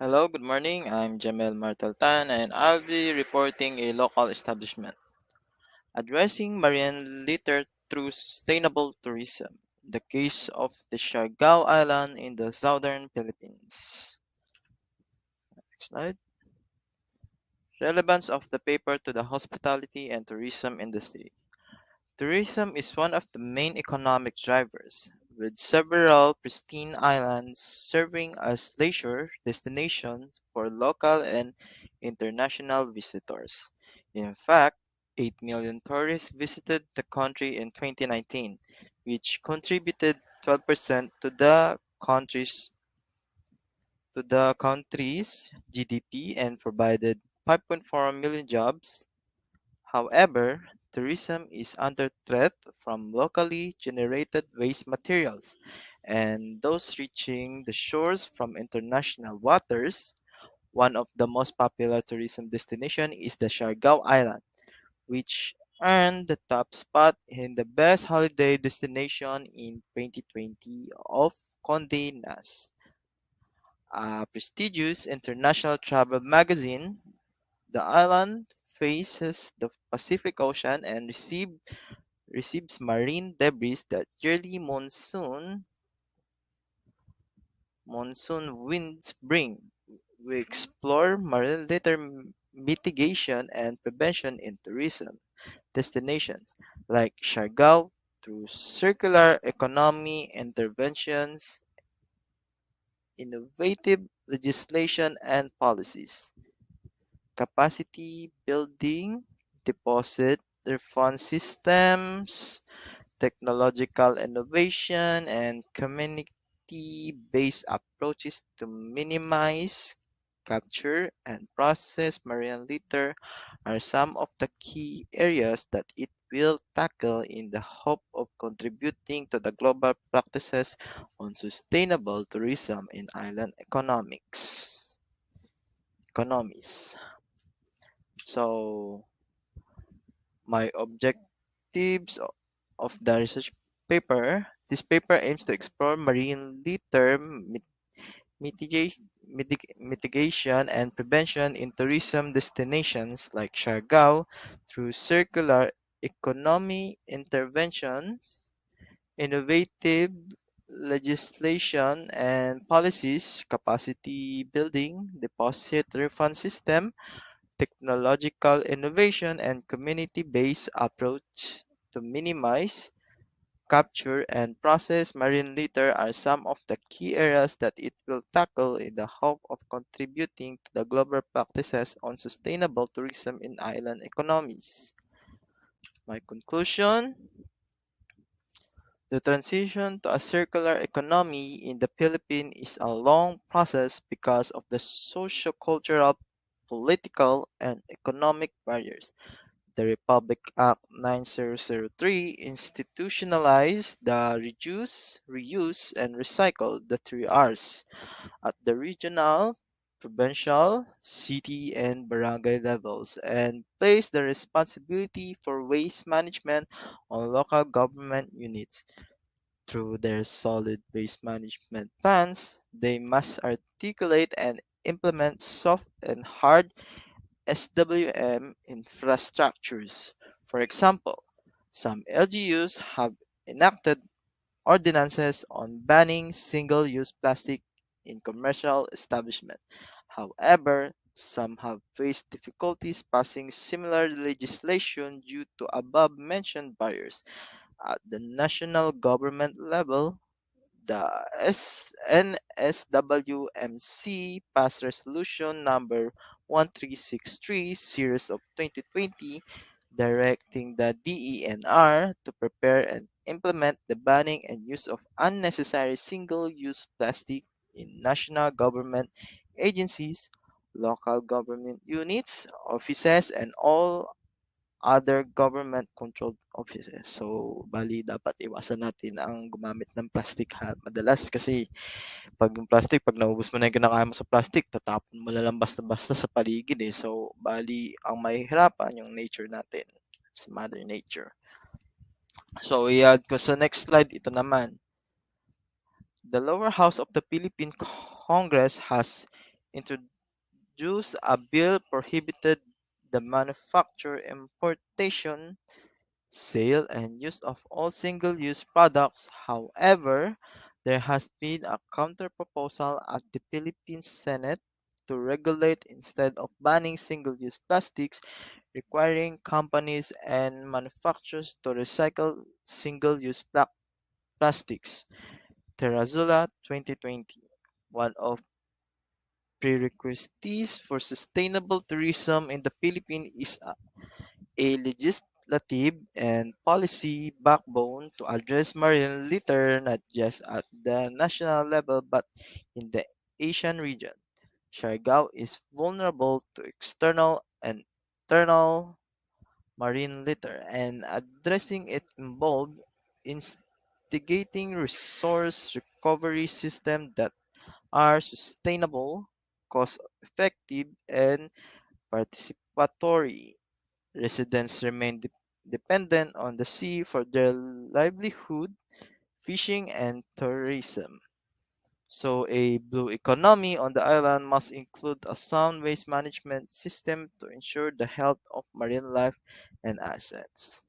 Hello, good morning. I'm Jamel Martaltan and I'll be reporting a local establishment addressing marine litter through sustainable tourism. The case of the Siargao Island in the southern Philippines. Next slide. Relevance of the paper to the hospitality and tourism industry. Tourism is one of the main economic drivers, with several pristine islands serving as leisure destinations for local and international visitors. In fact, 8 million tourists visited the country in 2019, which contributed 12% to the country's GDP and provided 5.4 million jobs. However, tourism is under threat from locally generated waste materials and those reaching the shores from international waters. One of the most popular tourism destinations is the Siargao Island, which earned the top spot in the best holiday destination in 2020 of Condé Nast, a prestigious international travel magazine. The island faces the Pacific Ocean and receives marine debris that yearly monsoon winds bring. We explore marine litter mitigation and prevention in tourism destinations like Siargao through circular economy interventions, innovative legislation and policies, capacity building, deposit refund systems, technological innovation, and community-based approaches to minimize, capture, and process marine litter are some of the key areas that it will tackle in the hope of contributing to the global practices on sustainable tourism in island economies. So, my objectives of the research paper. This paper aims to explore marine litter mitigation and prevention in tourism destinations like Siargao through circular economy interventions, innovative legislation and policies, capacity building, deposit refund system, technological innovation, and community-based approach to minimize, capture, and process marine litter are some of the key areas that it will tackle in the hope of contributing to the global practices on sustainable tourism in island economies. My conclusion: the transition to a circular economy in the Philippines is a long process because of the socio-cultural, political, and economic barriers. The Republic Act 9003 institutionalized the reduce, reuse, and recycle, the three R's, at the regional, provincial, city, and barangay levels, and placed the responsibility for waste management on local government units. Through their solid waste management plans, they must articulate and implement soft and hard SWM infrastructures. For example, some LGUs have enacted ordinances on banning single-use plastic in commercial establishments. However, some have faced difficulties passing similar legislation due to above-mentioned barriers. At the national government level, the NSWMC passed Resolution number 1363 series of 2020 directing the DENR to prepare and implement the banning and use of unnecessary single-use plastic in national government agencies, local government units, offices, and all other government-controlled offices. So, bali dapat iwasan natin ang gumamit ng plastic ha. Madalas kasi pag yung plastic, pag naubos mo na yung kinakain mo sa plastic, tatapon mo na lang basta-basta sa paligid eh. So, bali ang mahihirapan yung nature natin, si Mother Nature. So, i-add ko sa next slide, ito naman. The lower house of the Philippine Congress has introduced a bill prohibited the manufacture, importation, sale, and use of all single-use products. However, there has been a counterproposal at the Philippine Senate to regulate instead of banning single-use plastics, requiring companies and manufacturers to recycle single-use plastics. Terrazula 2020. One of prerequisites for sustainable tourism in the Philippines is a legislative and policy backbone to address marine litter not just at the national level but in the Asian region. Siargao is vulnerable to external and internal marine litter, and addressing it involves instigating resource recovery systems that are sustainable, cost-effective, and participatory. Residents remain dependent on the sea for their livelihood, fishing, and tourism. So, a blue economy on the island must include a sound waste management system to ensure the health of marine life and assets.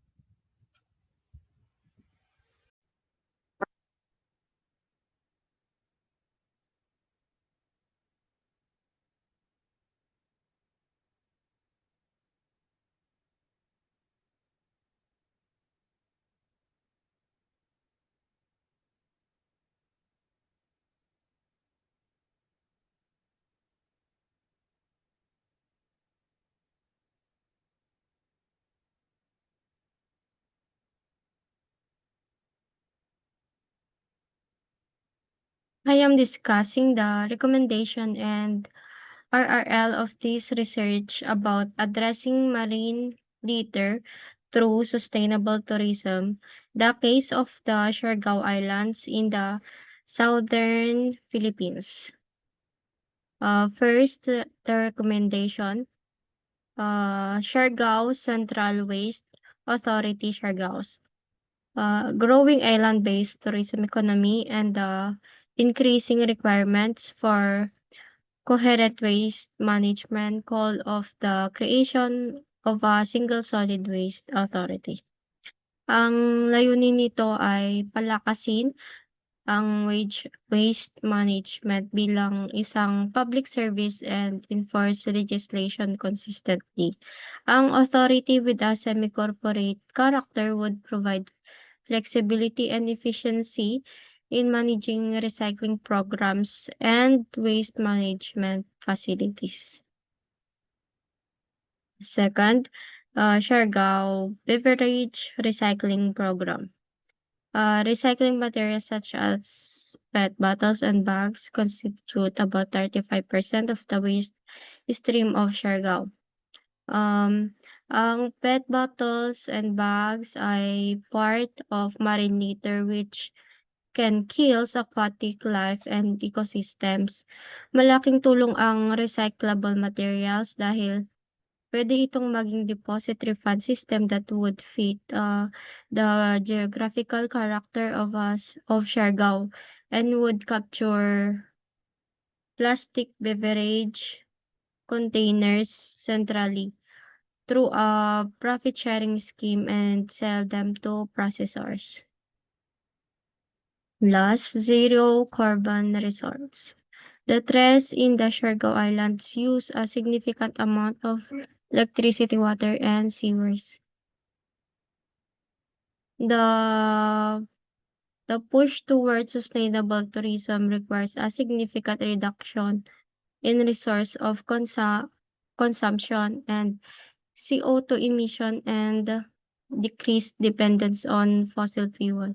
I am discussing the recommendation and RRL of this research about addressing marine litter through sustainable tourism. The case of the Siargao Islands in the southern Philippines. First, the recommendation, Siargao Central Waste Authority, Siargao's growing island-based tourism economy and the increasing requirements for coherent waste management call of the creation of a single solid waste authority. Ang layunin nito ay palakasin ang waste management bilang isang public service and enforce legislation consistently. Ang authority with a semi-corporate character would provide flexibility and efficiency in managing recycling programs and waste management facilities. Second, Siargao Beverage Recycling Program. Recycling materials such as PET bottles and bags constitute about 35% of the waste stream of Siargao. Ang PET bottles and bags ay part of marine litter which can kill aquatic life and ecosystems. Malaking tulong ang recyclable materials dahil puwede itong maging deposit refund system that would fit, the geographical character of Siargao and would capture plastic beverage containers centrally through a profit sharing scheme and sell them to processors. Last, zero carbon resorts. The trees in the Siargao Islands use a significant amount of electricity, water, and sewers. The the push towards sustainable tourism requires a significant reduction in resource of consumption and CO2 emission and decreased dependence on fossil fuel.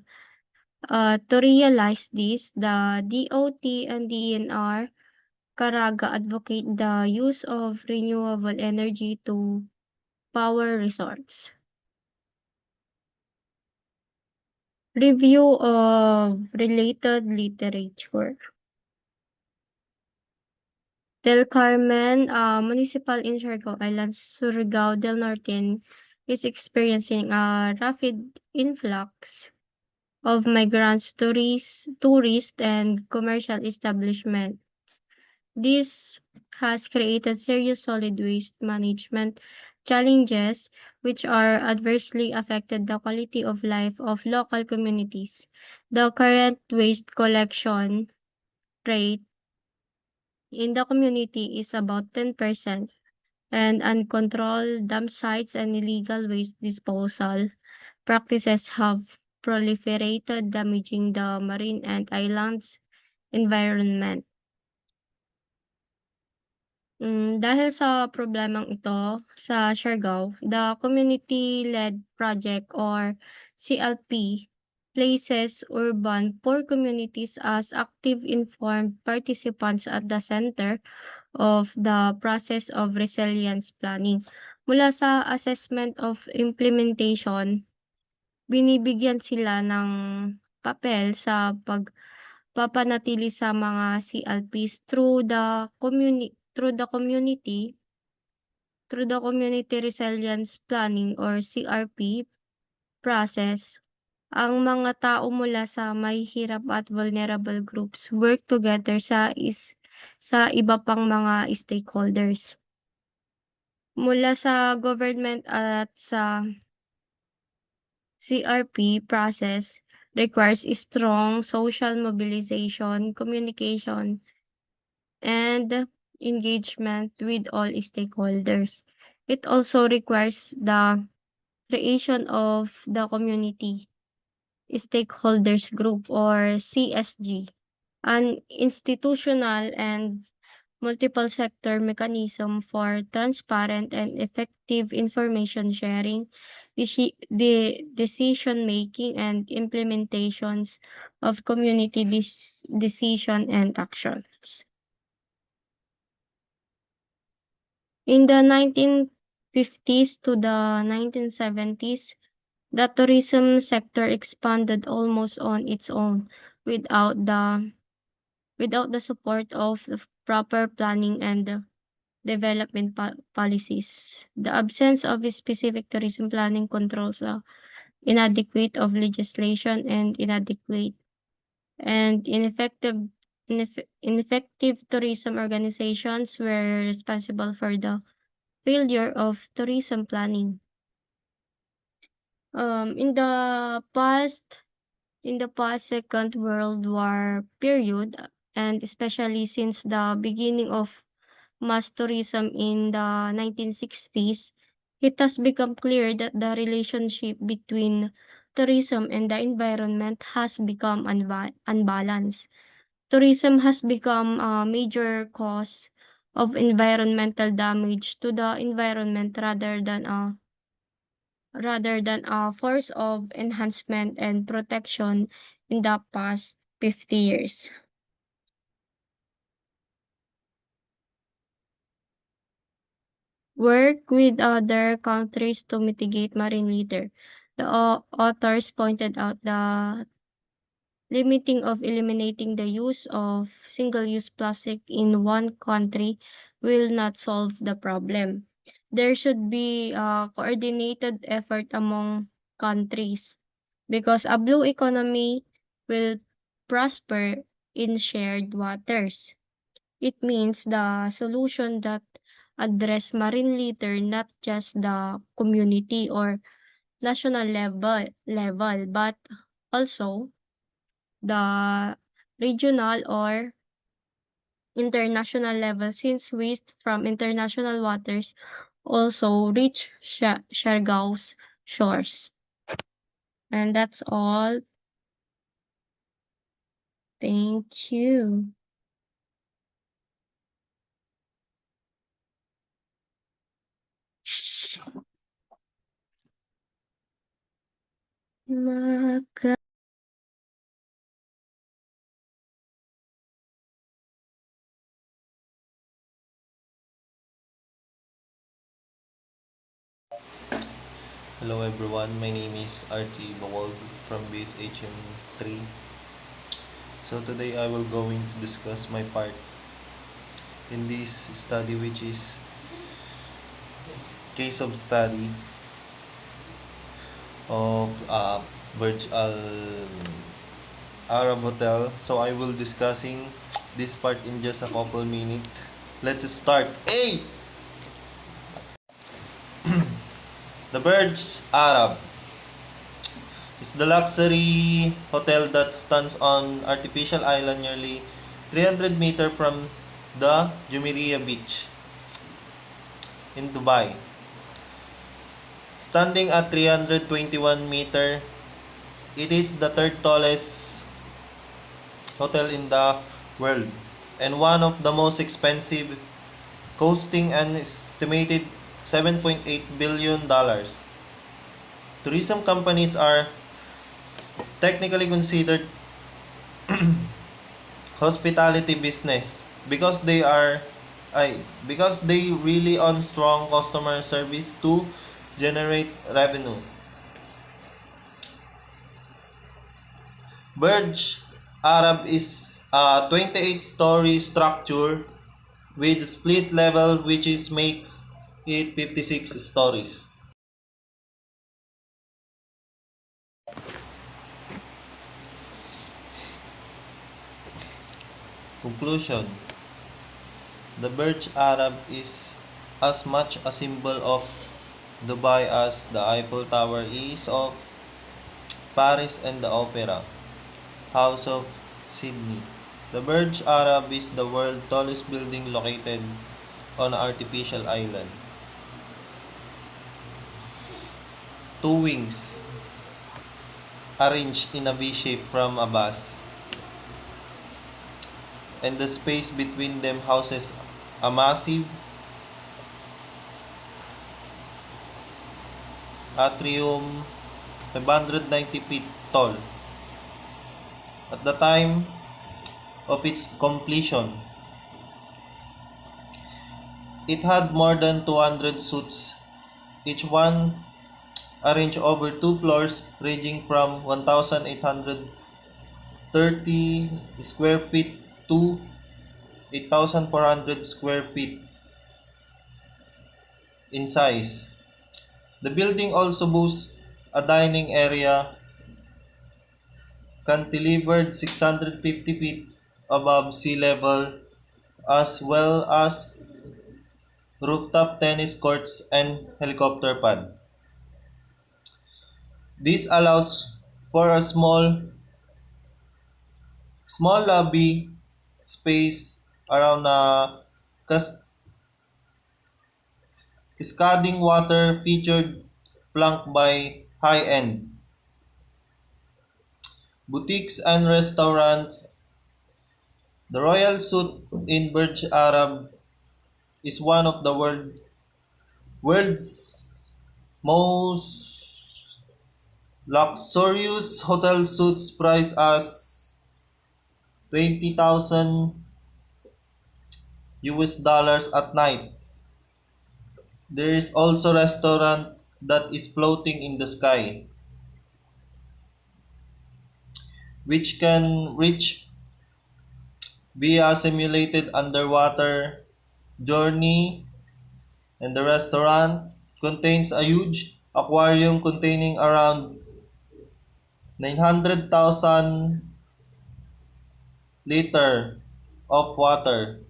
To realize this, the DOT and DENR Caraga advocate the use of renewable energy to power resorts. Review of related literature. Del Carmen Municipal in Siargao Islands, Surigao del Norte is experiencing a rapid influx of migrants, tourists and commercial establishments. This has created serious solid waste management challenges which are adversely affected the quality of life of local communities. The current waste collection rate in the community is about 10%, and uncontrolled dump sites and illegal waste disposal practices have proliferated, damaging the marine and islands environment. Dahil sa problemang ito sa Siargao, the Community-Led Project or CLP places urban poor communities as active informed participants at the center of the process of resilience planning. Mula sa assessment of implementation, binibigyan sila ng papel sa pagpapanatili sa mga CLPs through the Community Resilience Planning or CRP process. Ang mga tao mula sa mahihirap at vulnerable groups work together sa iba pang mga stakeholders. Mula sa government at sa CRP process requires strong social mobilization, communication, and engagement with all stakeholders. It also requires the creation of the community stakeholders group or CSG, an institutional and multiple sector mechanism for transparent and effective information sharing, the decision making and implementations of community decision and actions. In the 1950s to the 1970s, the tourism sector expanded almost on its own without the without the support of the proper planning and development policies. The absence of a specific tourism planning controls, inadequate of legislation and inadequate and ineffective tourism organizations were responsible for the failure of tourism planning. Um, in the past, in the past Second World War period, and especially since the beginning of mass tourism in the 1960s, it has become clear that the relationship between tourism and the environment has become unbalanced. Tourism has become a major cause of environmental damage to the environment rather than a force of enhancement and protection in the past 50 years. Work with other countries to mitigate marine litter. The authors pointed out the limiting of eliminating the use of single-use plastic in one country will not solve the problem. There should be a coordinated effort among countries because a blue economy will prosper in shared waters. It means the solution that address marine litter not just the community or national level but also the regional or international level, since waste from international waters also reach Siargao's shores. And that's all. Thank you. Maga Hello everyone, my name is RT Bawal from base HM3. So today I will going to discuss my part in this study, which is case of study of Burj Al Arab Hotel. So I will discussing this part in just a couple minutes. Let's start. Hey! The Burj Arab is the luxury hotel that stands on artificial island nearly 300 meter from the Jumeirah Beach in Dubai. Standing at 321 meter, it is the third tallest hotel in the world and one of the most expensive, costing an estimated $7.8 billion. Tourism companies are technically considered hospitality business because they really on strong customer service to generate revenue. Burj Arab is a 28-story structure with split level which is makes it 56 stories. Conclusion: the Burj Arab is as much a symbol of Dubai as the Eiffel Tower is of Paris and the Opera House of Sydney. The Burj Arab is the world's tallest building located on an artificial island. Two wings arranged in a V shape from a base, and the space between them houses a massive atrium 590 feet tall. At the time of its completion, it had more than 200 suites, each one arranged over two floors ranging from 1,830 square feet to 8,400 square feet in size. The building also boasts a dining area cantilevered 650 feet above sea level, as well as rooftop tennis courts and helicopter pad. This allows for a small lobby space around a cascading water featured flanked by high-end boutiques and restaurants. The Royal Suite in Burj Arab is one of the world's most luxurious hotel suites priced as 20,000 US dollars at night. There is also a restaurant that is floating in the sky, which can reach via a simulated underwater journey, and the restaurant contains a huge aquarium containing around 900,000 liter of water.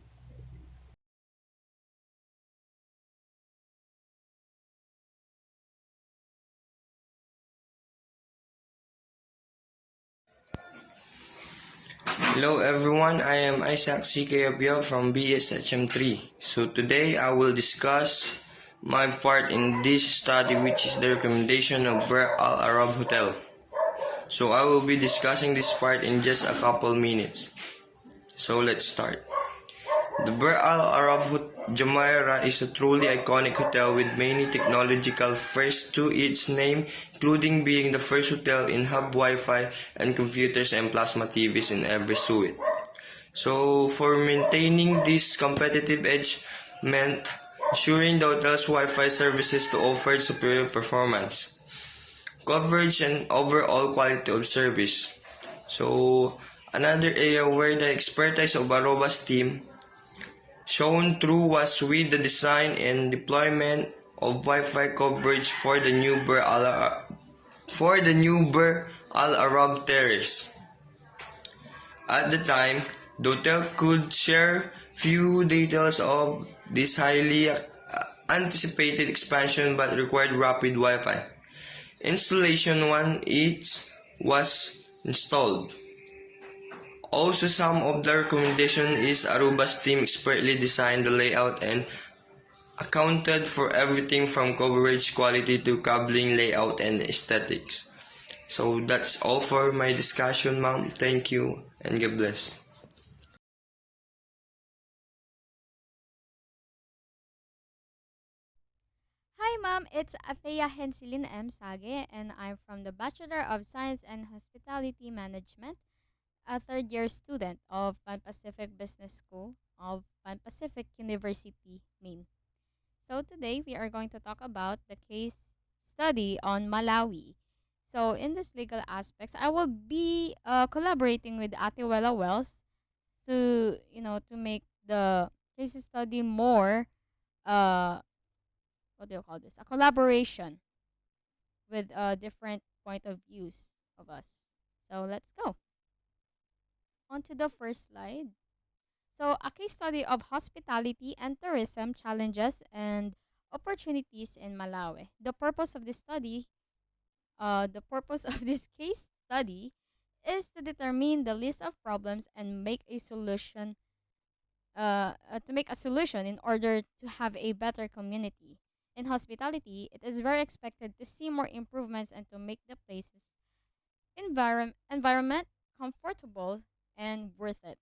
Hello everyone, I am Isaac C.K. Abia from BSHM3. So today I will discuss my part in this study, which is the recommendation of Burj Al Arab Hotel. So I will be discussing this part in just a couple minutes. So let's start. The Burj Al Arab Jumeirah is a truly iconic hotel with many technological firsts to its name, including being the first hotel in have Wi-Fi and computers and plasma TVs in every suite. So for maintaining this competitive edge meant ensuring the hotel's Wi-Fi services to offer superior performance, coverage, and overall quality of service. So another area where the expertise of a robust team shown through was with the design and deployment of Wi-Fi coverage for the new Burj Al Arab Terrace. At the time, The hotel could share few details of this highly anticipated expansion but required rapid Wi-Fi. Installation one each was installed. Also, some of the recommendation is Aruba's team expertly designed the layout and accounted for everything from coverage quality to cabling layout and aesthetics. So that's all for my discussion, ma'am. Thank you and God bless. Hi, Mom. It's Athea Hensilin M. Sage, and I'm from the Bachelor of Science and Hospitality Management, a third year student of Pan Pacific Business School of Pan Pacific University, Maine. So, today we are going to talk about the case study on Malawi. So, in this legal aspects, I will be collaborating with Atiwela Wells to make the case study more uh, what do you call this? A collaboration with a different point of views of us. So let's go on to the first slide. So a case study of hospitality and tourism challenges and opportunities in Malawi. The purpose of this case study is to determine the list of problems and make a solution in order to have a better community. In hospitality, it is very expected to see more improvements and to make the places environment comfortable and worth it.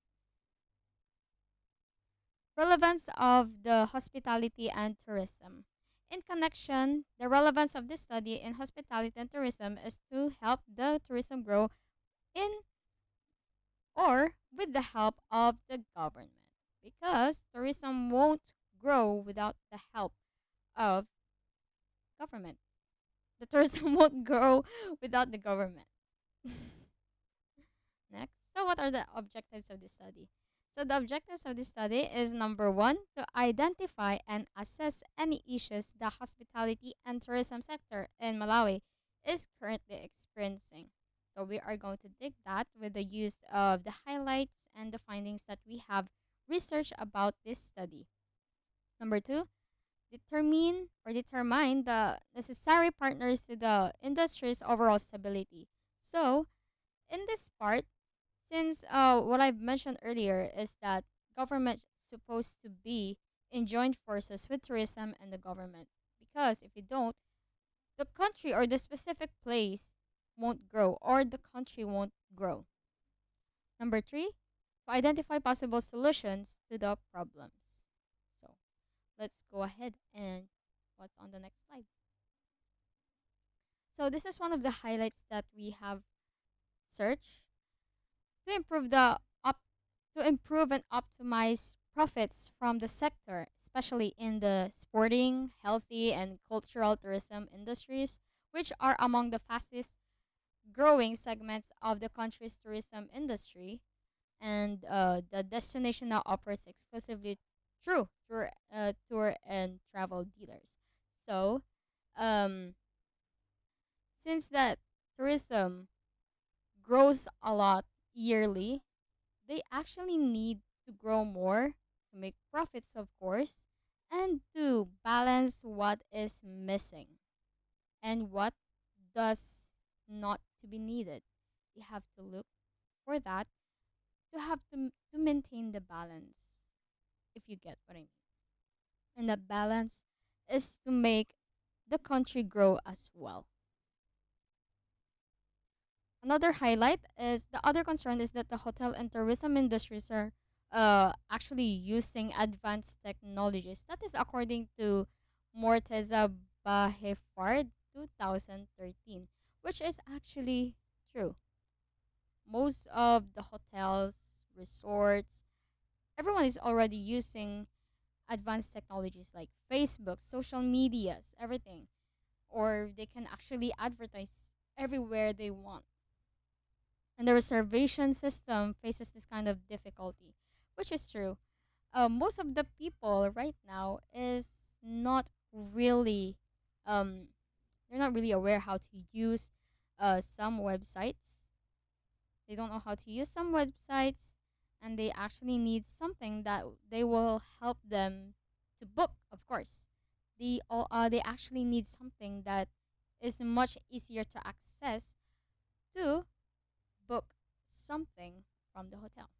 Relevance of the hospitality and tourism. In connection, the relevance of this study in hospitality and tourism is to help the tourism grow in or with the help of the government because tourism won't grow without the help of government. The tourism won't grow without the government. Next. So, what are the objectives of this study? So, the objectives of this study is number one, to identify and assess any issues the hospitality and tourism sector in Malawi is currently experiencing. So, we are going to dig that with the use of the highlights and the findings that we have researched about this study. Number two, determine the necessary partners to the industry's overall stability. So, in this part, since what I've mentioned earlier is that government supposed to be in joint forces with tourism and the government, because if you don't, the country or the specific place won't grow or the country won't grow. Number three, to identify possible solutions to the problems. So let's go ahead and what's on the next slide. So this is one of the highlights that we have searched to improve the op- to improve and optimize profits from the sector, especially in the sporting, healthy, and cultural tourism industries, which are among the fastest growing segments of the country's tourism industry. And the destination now operates exclusively through tour and travel dealers. So, um, since that tourism grows a lot yearly, they actually need to grow more to make profits, of course, and to balance what is missing and what does not to be needed. They have to look for that to have to maintain the balance, if you get what I mean. And the balance is to make the country grow as well. Another highlight is the other concern is that the hotel and tourism industries are actually using advanced technologies. That is according to Morteza Bahefard 2013, which is actually true. Most of the hotels, resorts, everyone is already using advanced technologies like Facebook, social medias, everything. Or they can actually advertise everywhere they want. And the reservation system faces this kind of difficulty, which is true. Most of the people right now is not really, um, they're not really aware how to use some websites. They don't know how to use some websites, and they actually need something that they will help them to book, of course. They actually need something that is much easier to access to book something from the hotel.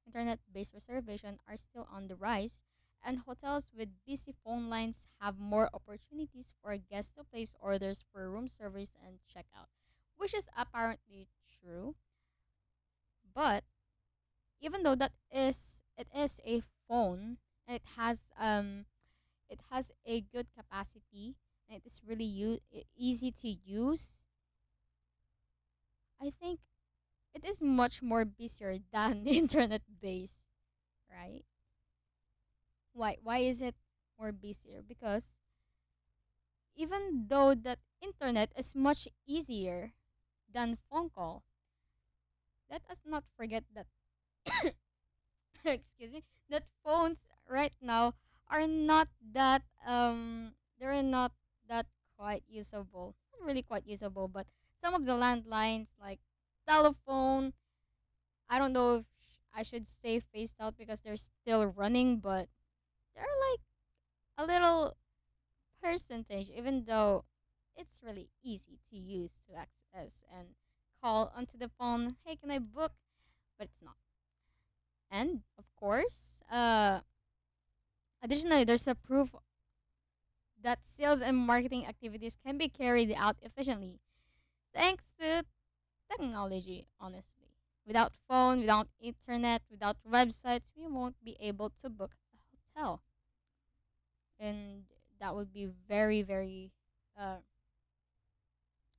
Internet based reservations are still on the rise, and hotels with busy phone lines have more opportunities for guests to place orders for room service and checkout, which is apparently true. But even though it is a phone, and it has a good capacity, and it is really easy to use, I think it is much more busier than internet based, right? Why is it more busier? Because even though that internet is much easier than phone call, let us not forget that excuse me, that phones right now are not that they're not that quite usable. Not really quite usable, but some of the landlines like telephone, I don't know if I should say phased out because they're still running, but they're like a little percentage, even though it's really easy to use to access and call onto the phone, hey, can I book? But it's not. And of course, additionally, there's a proof that sales and marketing activities can be carried out efficiently thanks to technology, honestly. Without phone, without internet, without websites, we won't be able to book a hotel. And that would be very, very uh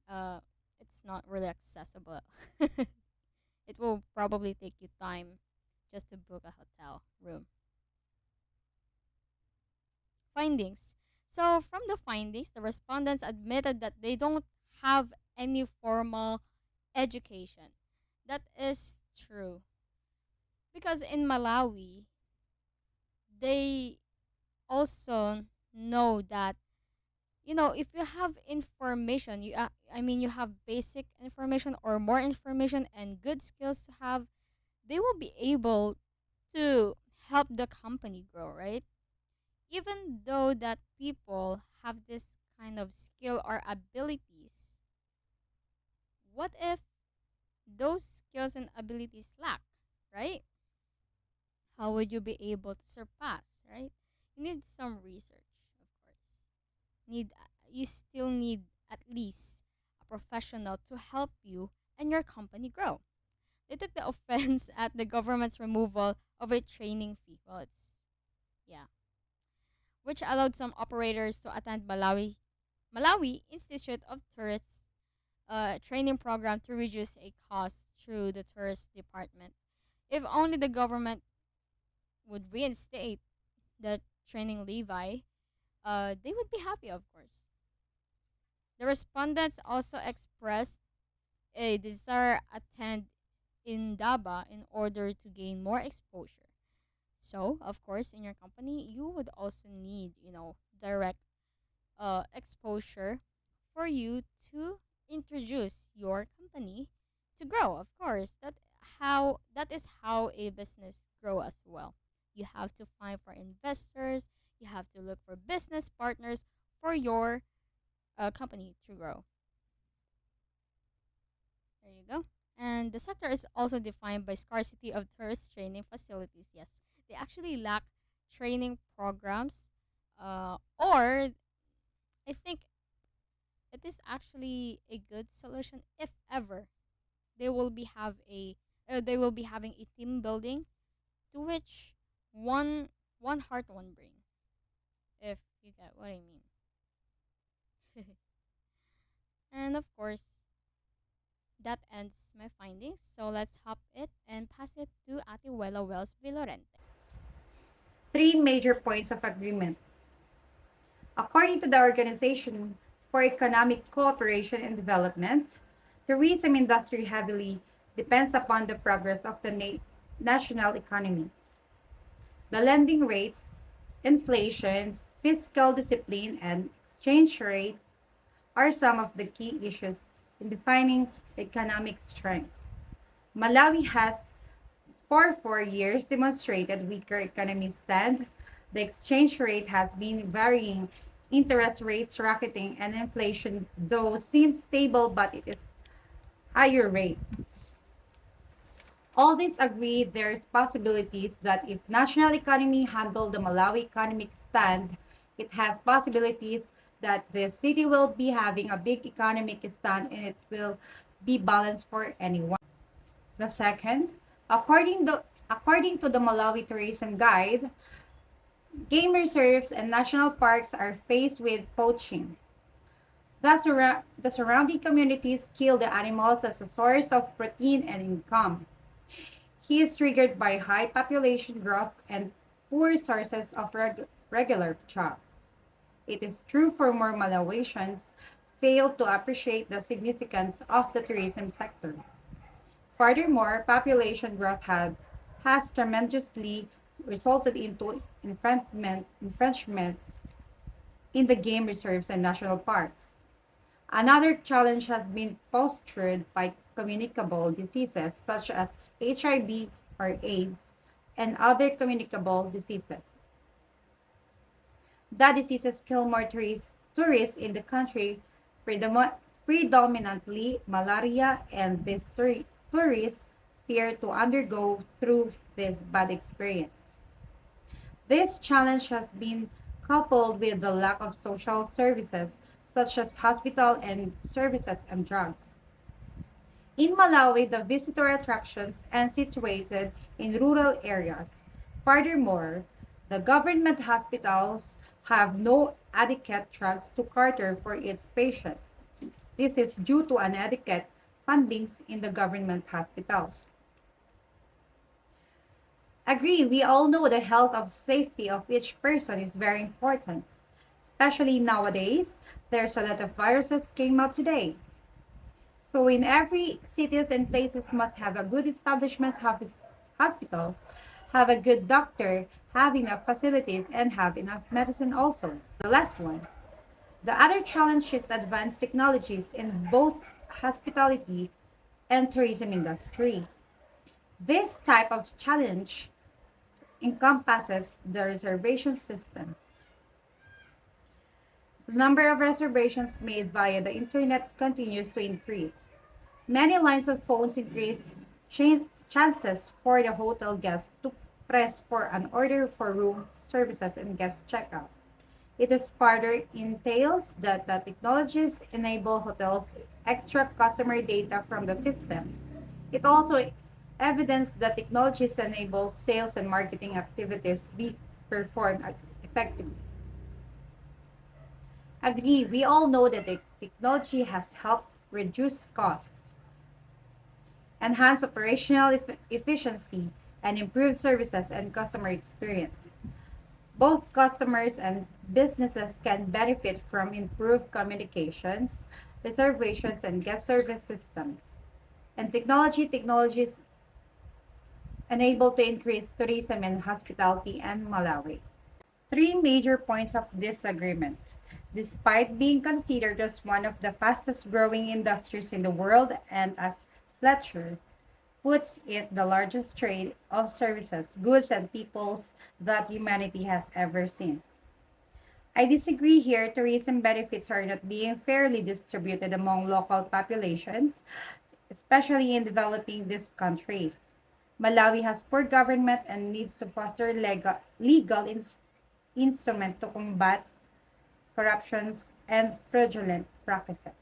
uh it's not really accessible. It will probably take you time just to book a hotel room. Findings. So, from the findings, the respondents admitted that they don't have any formal education. That is true. Because in Malawi, they also know that, if you have information, I mean, you have basic information or more information and good skills to have, they will be able to help the company grow, right? Even though that people have this kind of skill or abilities, what if those skills and abilities lack, right? How would you be able to surpass, right? You need some research, of course. You still need at least a professional to help you and your company grow. They took the offense at the government's removal of a training fee. Well, yeah, which allowed some operators to attend Malawi Institute of Tourists training program to reduce a cost through the tourist department. If only the government would reinstate the training levy, they would be happy, of course. The respondents also expressed a desire to attend in Daba in order to gain more exposure. So, of course, in your company, you would also need, direct exposure for you to introduce your company to grow. Of course, that is how a business grow as well. You have to find for investors. You have to look for business partners for your company to grow. There you go. And the sector is also defined by scarcity of tourist training facilities. Yes, they actually lack training programs, or I think it is actually a good solution if ever they will be have a they will be having a team building to which one heart one brain, if you get what I mean. And of course, that ends my findings. So let's hop it and pass it to Atiwela Wells Vilorente. Three major points of agreement. According to the Organization for Economic Cooperation and Development, tourism industry heavily depends upon the progress of the national economy. The lending rates, inflation, fiscal discipline, and exchange rates are some of the key issues in defining economic strength. Malawi has for 4 years demonstrated weaker economy stand. The exchange rate has been varying, interest rates rocketing, and inflation, though seems stable, but it is higher rate. All these agree there's possibilities that if national economy handle the Malawi economic stand, it has possibilities that the city will be having a big economic stand and it will be balanced for anyone. The second, according to the Malawi Tourism Guide, game reserves and national parks are faced with poaching. The surrounding communities kill the animals as a source of protein and income. He is triggered by high population growth and poor sources of regular jobs. It is true for more Malawians fail to appreciate the significance of the tourism sector. Furthermore, population growth has tremendously resulted into infringement in the game reserves and national parks. Another challenge has been postured by communicable diseases such as HIV or AIDS and other communicable diseases. The diseases kill more tourists in the country, predominantly malaria, and these tourists fear to undergo through this bad experience. This challenge has been coupled with the lack of social services such as hospital and services and drugs. In Malawi, the visitor attractions are situated in rural areas. Furthermore, the government hospitals have no adequate drugs to cater for its patients. This is due to inadequate fundings in the government hospitals. Agree, we all know the health of safety of each person is very important. Especially nowadays, there's a lot of viruses came out today. So in every cities and places must have a good establishments, have hospitals, have a good doctor, have enough facilities, and have enough medicine also. The last one. The other challenge is advanced technologies in both hospitality and tourism industry. This type of challenge encompasses the reservation system. The number of reservations made via the internet continues to increase. Many lines of phones increase chances for the hotel guests to press for an order for room services and guest checkout. It is further entails that the technologies enable hotels extract customer data from the system. It also evidence that technologies enable sales and marketing activities be performed effectively. Agree, we all know that the technology has helped reduce costs, enhance operational efficiency, and improve services and customer experience. Both customers and businesses can benefit from improved communications, reservations, and guest service systems. And technologies enable to increase tourism and hospitality in Malawi. Three major points of disagreement. Despite being considered as one of the fastest growing industries in the world and as Fletcher puts it the largest trade of services, goods, and peoples that humanity has ever seen. I disagree here. Tourism benefits are not being fairly distributed among local populations, especially in developing this country. Malawi has poor government and needs to foster legal instrument to combat corruptions and fraudulent practices.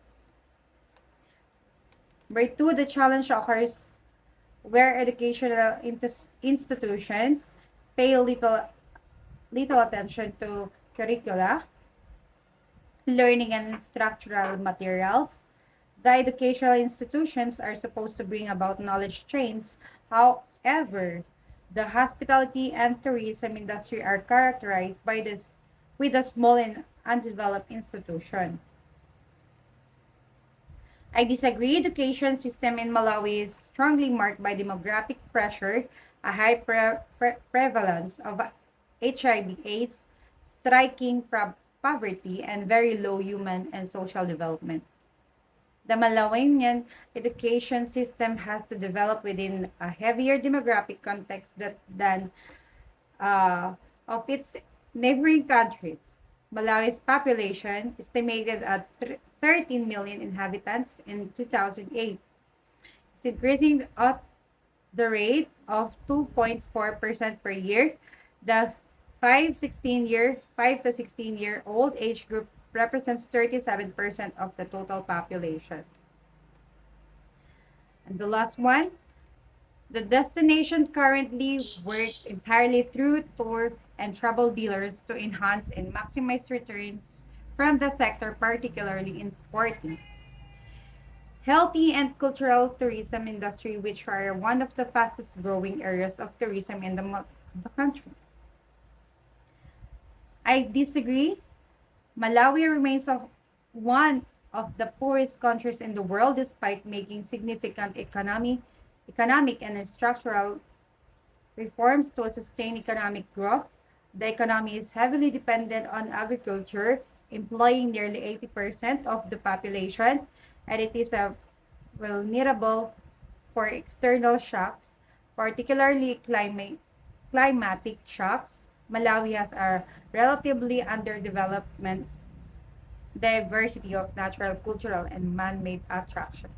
Number two, the challenge occurs where educational institutions pay little attention to curricula, learning and structural materials. The educational institutions are supposed to bring about knowledge chains. However, the hospitality and tourism industry are characterized by this with a small and undeveloped institution. I disagree. Education system in Malawi is strongly marked by demographic pressure, a high prevalence of HIV/AIDS, striking poverty, and very low human and social development. The Malawian education system has to develop within a heavier demographic context than uh, of its neighboring countries. Malawi's population, estimated at 13 million inhabitants in 2008, is increasing at the rate of 2.4% per year. The 5 to 16-year old age group represents 37% of the total population. And the last one, the destination currently works entirely through tour and travel dealers to enhance and maximize returns from the sector, particularly in sporting, healthy and cultural tourism industry, which are one of the fastest growing areas of tourism in the country. I disagree. Malawi remains one of the poorest countries in the world despite making significant economic and structural reforms to sustain economic growth. The economy is heavily dependent on agriculture, employing nearly 80% of the population, and it is vulnerable for external shocks, particularly climatic shocks. Malawi has a relatively underdeveloped diversity of natural, cultural, and man-made attractions.